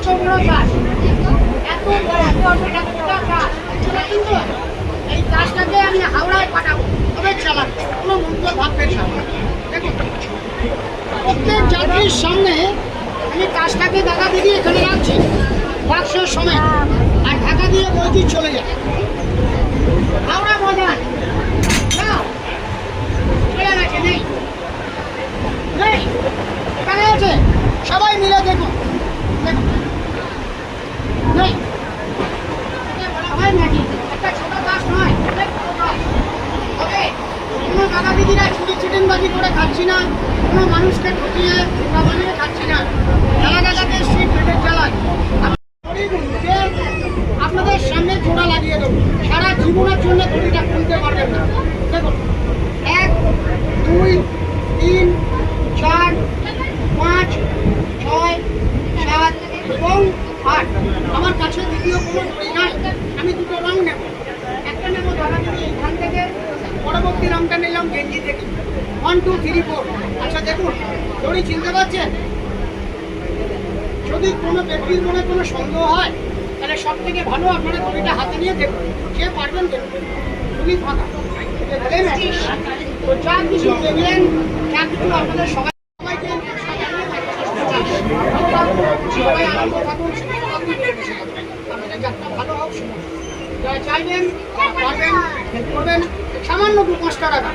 এত বড় গাছ, এত বড় গাছ, কিন্তু এই গাছটাকে আমি হাওড়ায় পাঠাবো, তবে চালাবো, কোনো মন্ত্র ভাববেন না। দেখুন, প্রত্যেক যাত্রীর সামনে আমি কাজটাকে ঢাকা দিয়ে এখানে রাখছি বাক্সের সময়, আর ঢাকা দিয়ে বলছি চলে যায় হাওড়া বাজার। নেই নেই, এখানে আছে, সবাই মিলে দেখুন দেখুন, নেই হয় নাকি একটা ছোট গাছ নয়, অনেক বড় গাছ। তবে কোনো দাদা দিদিরা চিটিংবাজি করে খাচ্ছি না, কোনো মানুষকে ঠকিয়ে বানিয়ে খাচ্ছি না, দাদাকে স্ট্রিট ভেটে চালাই। আপনাদের সামনে জোড়া লাগিয়ে দেবো, সারা জীবনের জন্য দড়িটা খুলতে পারবেন না। দেখুন, 1 2 3 4 5 6 7 এবং 8। আমার কাছে দ্বিতীয় কোনো দড়ি নাই, আমি দুটো রং নেব। একটা নেব দাদা দিদি এখান থেকে, পরবর্তী রংটা নিলাম গেঞ্জি থেকে। 1 2 3 4। আচ্ছা দেখুন, দড়ি চিনতে পারছেন? যদি কোনো ব্যক্তির মনে কোনো সন্দেহ হয়, তাহলে সব থেকে ভালো আপনারা দড়িটা হাতে নিয়ে দেখুন, কে পারবেন দেখুন। খুবই ফাঁকা, তো যা কিছু দেখলেন, যা কিছু আপনাদের সবাইকে সবাই আনন্দ থাকুন, আপনাদের যাত্রা ভালো হোক। যারা চাইবেন পারবেন করবেন, সামান্য 2-5 টাকা।